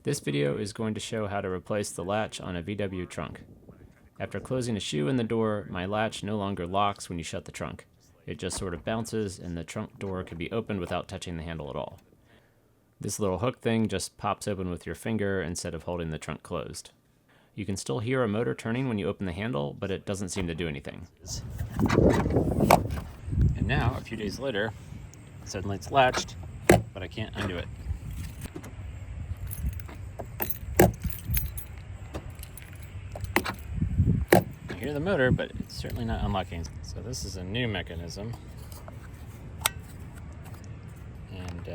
This video is going to show how to replace the latch on a VW trunk. After closing a shoe in the door, my latch no longer locks when you shut the trunk. It just sort of bounces and the trunk door can be opened without touching the handle at all. This little hook thing just pops open with your finger instead of holding the trunk closed. You can still hear a motor turning when you open the handle, but it doesn't seem to do anything. And now, a few days later, suddenly it's latched, but I can't undo it. I hear the motor, but it's certainly not unlocking. So this is a new mechanism. And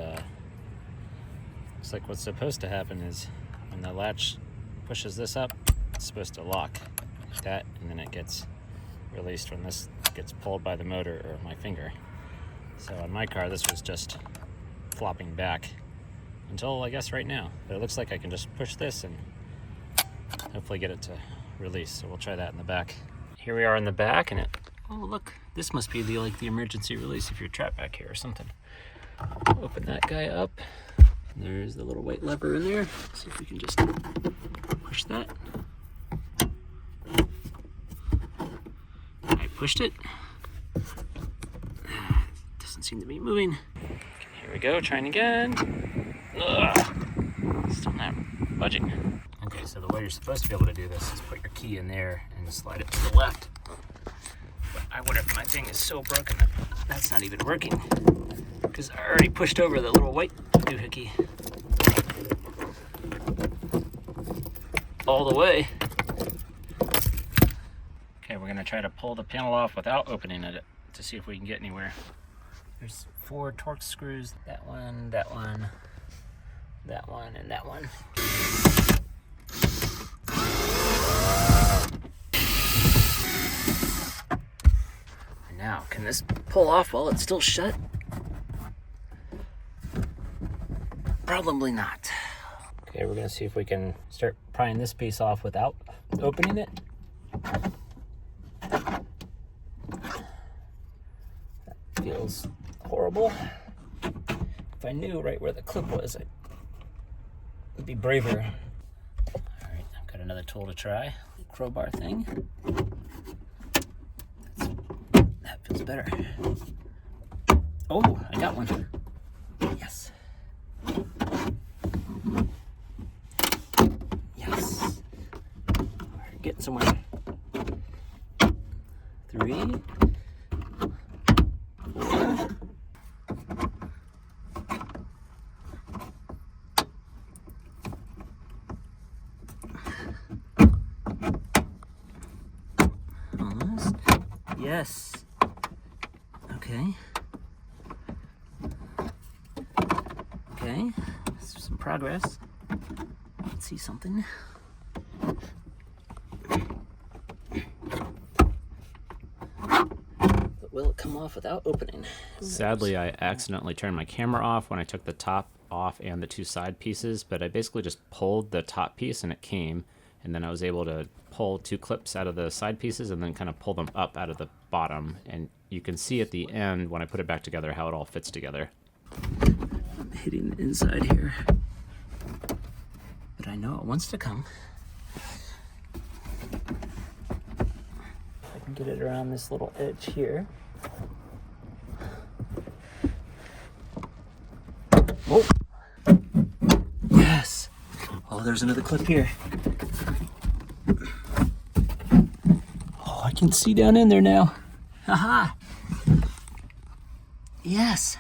looks like what's supposed to happen is when the latch pushes this up, it's supposed to lock like that, and then it gets released when this gets pulled by the motor or my finger. So on my car, this was just flopping back until I guess right now. But it looks like I can just push this and hopefully get it to release. So we'll try that in the back. Here we are in the back, and oh look, this must be the emergency release if you're trapped back here or something. Open that guy up. There's the little white lever in there. See if we can just push that. I pushed it. Doesn't seem to be moving. Here we go, trying again. Ugh. Still not budging. Okay, so the way you're supposed to be able to do this is put your key in there and just slide it to the left. But I wonder if my thing is so broken that that's not even working, because I already pushed over the little white doohickey all the way. Okay, we're gonna try to pull the panel off without opening it to see if we can get anywhere. There's 4 Torx screws, that one, that one, that one, and that one. And now, can this pull off while it's still shut? Probably not. Okay, we're gonna see if we can start prying this piece off without opening it. That feels horrible. If I knew right where the clip was, I'd be braver. All right, I've got another tool to try. Crowbar thing. That feels better. Oh, I got one. Yes. Yes. We're getting somewhere. 3. 4. Almost. Yes. Okay. Okay. Some progress. Let's see something. But will it come off without opening? Sadly, I accidentally turned my camera off when I took the top off and the 2 side pieces, but I basically just pulled the top piece and it came, and then I was able to pull 2 clips out of the side pieces and then kind of pull them up out of the bottom, and you can see at the end when I put it back together how it all fits together. I'm hitting the inside here, but I know it wants to come. I can get it around this little edge here. Oh, yes. Oh, there's another clip here. Oh, I can see down in there now. Haha. Yes.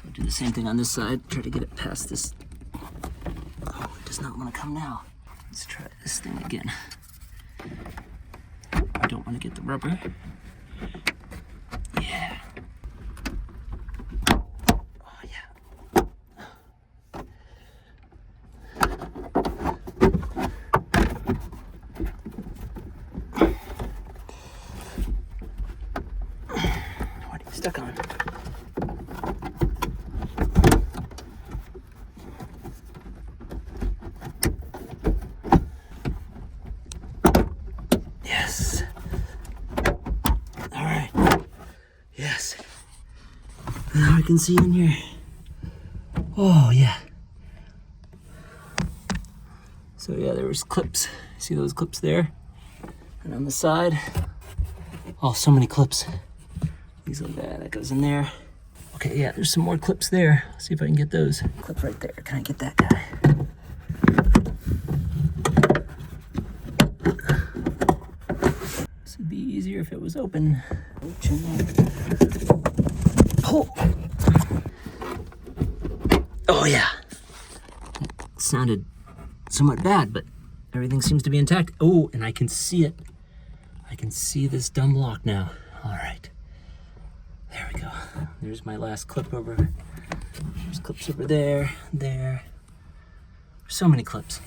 I'll do the same thing on this side. Try to get it past this. Oh, it does not want to come now. Let's try this thing again. I don't want to get the rubber. Yeah. Oh, yeah. What are you stuck on? Yes. All right. Yes. Now I can see in here. Oh, yeah. So yeah, there was clips. See those clips there? And on the side, oh, so many clips. Things like that, that goes in there. Okay, yeah, there's some more clips there. Let's see if I can get those. Clip right there, can I get that guy? This would be easier if it was open. Pull. Oh yeah. That sounded somewhat bad, but everything seems to be intact. Oh, and I can see it. I can see this dumb lock now. All right. There we go. There's my last clip over. There's clips over there, there. So many clips.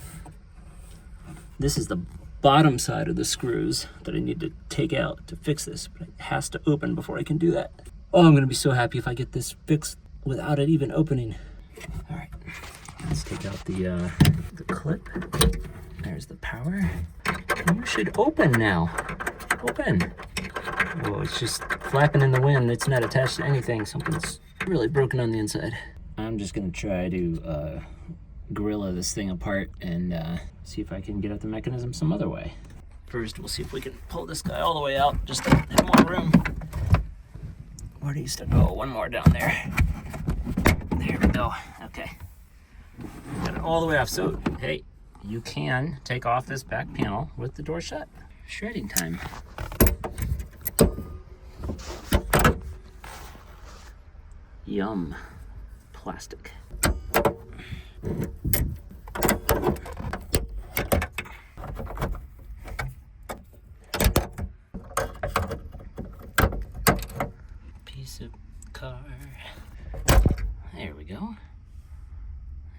This is the bottom side of the screws that I need to take out to fix this, but it has to open before I can do that. Oh, I'm gonna be so happy if I get this fixed without it even opening. All right, let's take out the clip. There's the power. And you should open now. Open. Oh, it's just flapping in the wind. It's not attached to anything. Something's really broken on the inside. I'm just gonna try to gorilla this thing apart and see if I can get at the mechanism some other way. First, we'll see if we can pull this guy all the way out just to have more room. Where do you start? Oh, one more down there. There we go. Okay. Got it all the way off. So, hey, you can take off this back panel with the door shut. Shredding time. Yum. Plastic. Piece of car. There we go.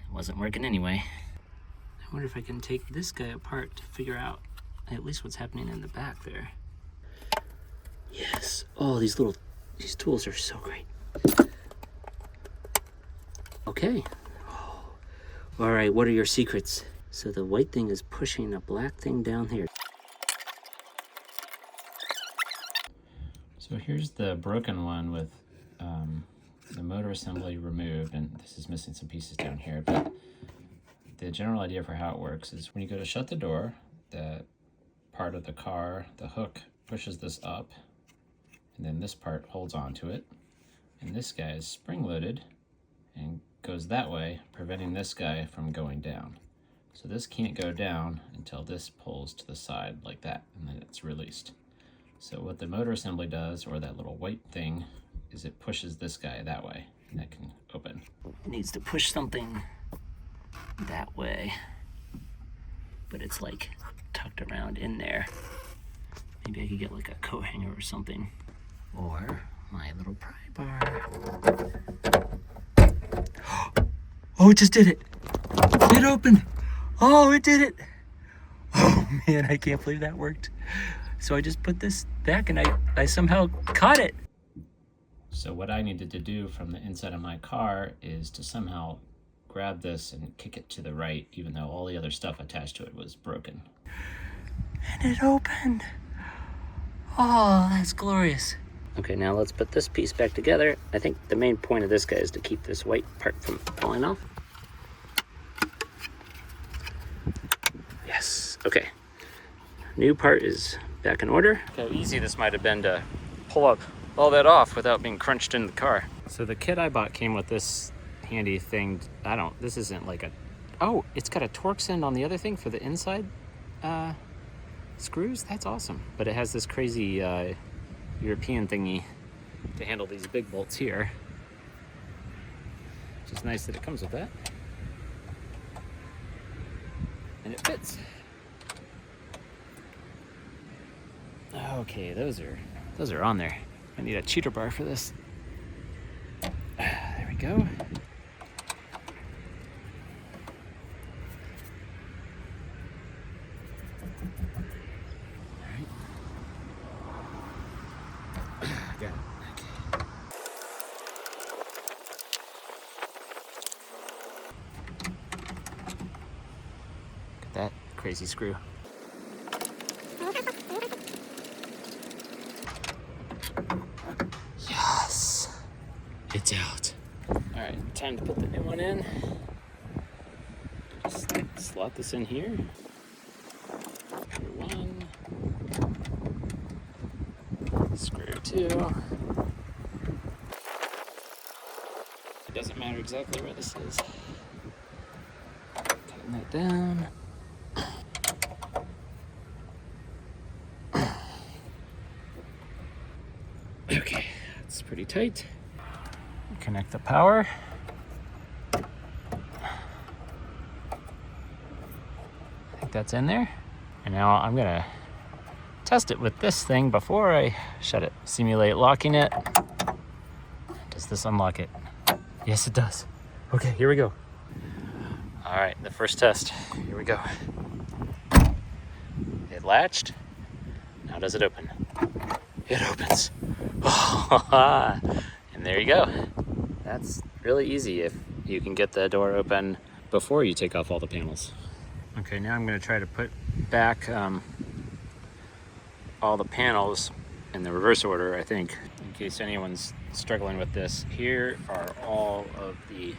It wasn't working anyway. I wonder if I can take this guy apart to figure out at least what's happening in the back there. Yes. Oh, these tools are so great. Okay. Oh. All right, what are your secrets? So the white thing is pushing a black thing down here. So here's the broken one with the motor assembly removed, and this is missing some pieces down here, but the general idea for how it works is when you go to shut the door, the part of the car, the hook pushes this up, and then this part holds on to it, and this guy is spring-loaded and goes that way, preventing this guy from going down. So this can't go down until this pulls to the side like that, and then it's released. So what the motor assembly does, or that little white thing, is it pushes this guy that way, and that can open. It needs to push something that way, but it's like tucked around in there. Maybe I could get like a coat hanger or something, or my little pry bar. Oh, it just did it. It opened. Oh, it did it. Oh man, I can't believe that worked. So I just put this back and I somehow caught it. So what I needed to do from the inside of my car is to somehow grab this and kick it to the right, even though all the other stuff attached to it was broken. And it opened. Oh, that's glorious. Okay, now let's put this piece back together. I think the main point of this guy is to keep this white part from falling off. Yes, okay. New part is back in order. How easy this might have been to pull up all that off without being crunched in the car. So the kit I bought came with this handy thing. This isn't like oh, it's got a Torx end on the other thing for the inside screws. That's awesome. But it has this crazy European thingy to handle these big bolts here. Which is nice that it comes with that. And it fits. Okay, those are on there. I need a cheater bar for this. There we go. Alright. Got it. Okay. Got that crazy screw. Yes, it's out. All right, time to put the new one in. Just slot this in here. Screw 1. Screw 2. It doesn't matter exactly where this is. Tighten that down. Okay, that's pretty tight. Connect the power. I think that's in there. And now I'm gonna test it with this thing before I shut it. Simulate locking it. Does this unlock it? Yes, it does. Okay, here we go. All right, the first test. Here we go. It latched. Now does it open? It opens. And there you go. That's really easy if you can get the door open before you take off all the panels. Okay, now I'm going to try to put back all the panels in the reverse order, I think, in case anyone's struggling with this. Here are all of the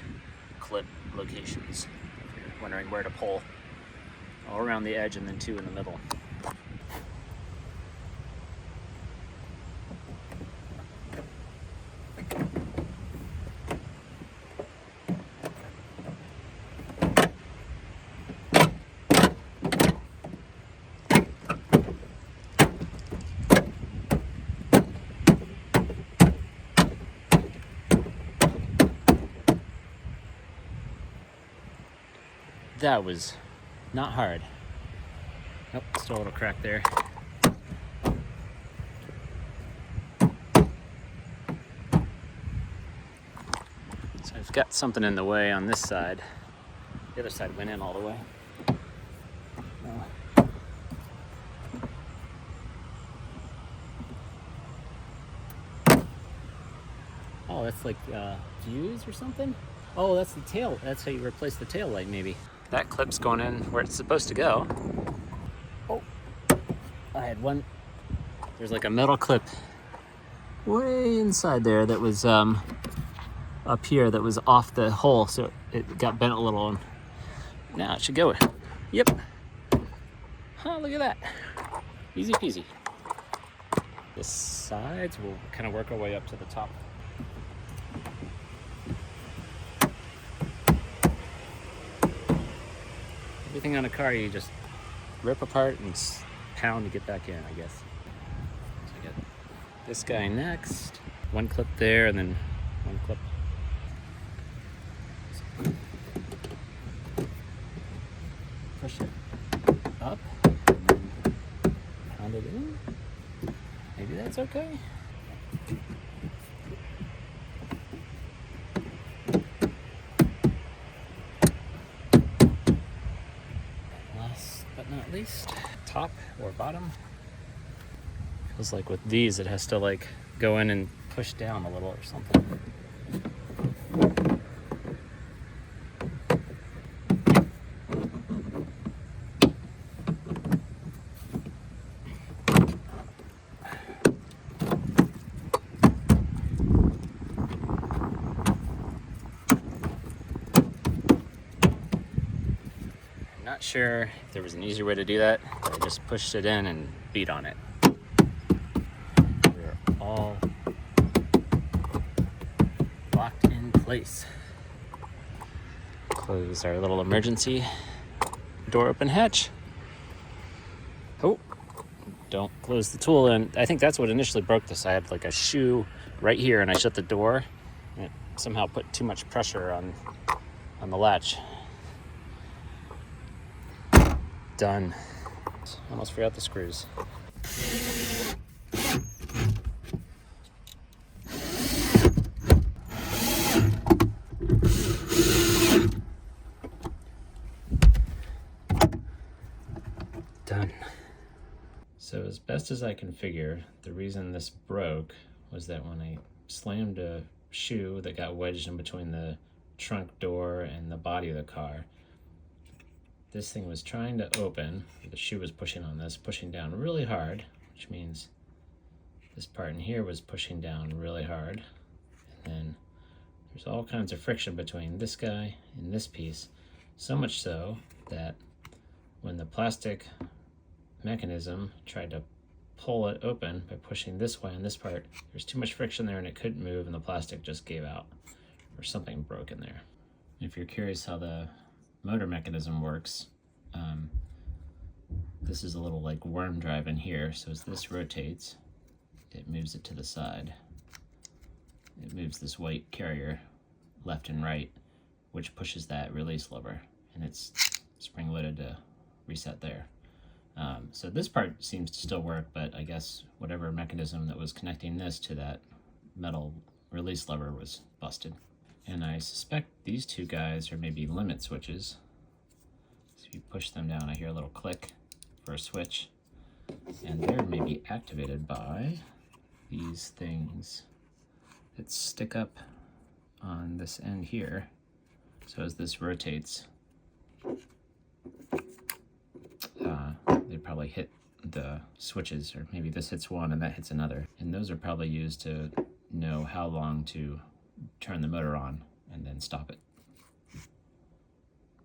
clip locations. If you're wondering where to pull, all around the edge and then 2 in the middle. That was not hard. Nope, still a little crack there. So I've got something in the way on this side. The other side went in all the way. Oh, that's like fuse or something? Oh, that's the tail. That's how you replace the tail light, maybe. That clip's going in where it's supposed to go. Oh, I had one. There's like a metal clip way inside there that was up here that was off the hole, so it got bent a little. And now it should go. Yep. Oh, look at that. Easy peasy. The sides, we'll kind of work our way up to the top. Everything on a car you just rip apart and pound to get back in, I guess. So I got this guy next. One clip there and then one clip. Push it up and then pound it in. Maybe that's okay. But not least, top or bottom. Feels like with these it has to like go in and push down a little or something. Not sure if there was an easier way to do that. I just pushed it in and beat on it. We're all locked in place. Close our little emergency door open hatch. Oh, don't close the tool. And I think that's what initially broke this. I had like a shoe right here and I shut the door and it somehow put too much pressure on the latch. Done. Almost forgot the screws. Done. So as best as I can figure, the reason this broke was that when I slammed a shoe that got wedged in between the trunk door and the body of the car, this thing was trying to open. The shoe was pushing on this, pushing down really hard, which means this part in here was pushing down really hard. And then there's all kinds of friction between this guy and this piece. So much so that when the plastic mechanism tried to pull it open by pushing this way on this part, there's too much friction there and it couldn't move, and the plastic just gave out, or something broke in there. If you're curious how the motor mechanism works, this is a little like worm drive in here. So as this rotates, it moves it to the side. It moves this white carrier left and right, which pushes that release lever, and it's spring loaded to reset there. So this part seems to still work, but I guess whatever mechanism that was connecting this to that metal release lever was busted. And I suspect these two guys are maybe limit switches. So if you push them down, I hear a little click for a switch, and they're maybe activated by these things that stick up on this end here. So as this rotates, they probably hit the switches, or maybe this hits one and that hits another. And those are probably used to know how long to turn the motor on and then stop it.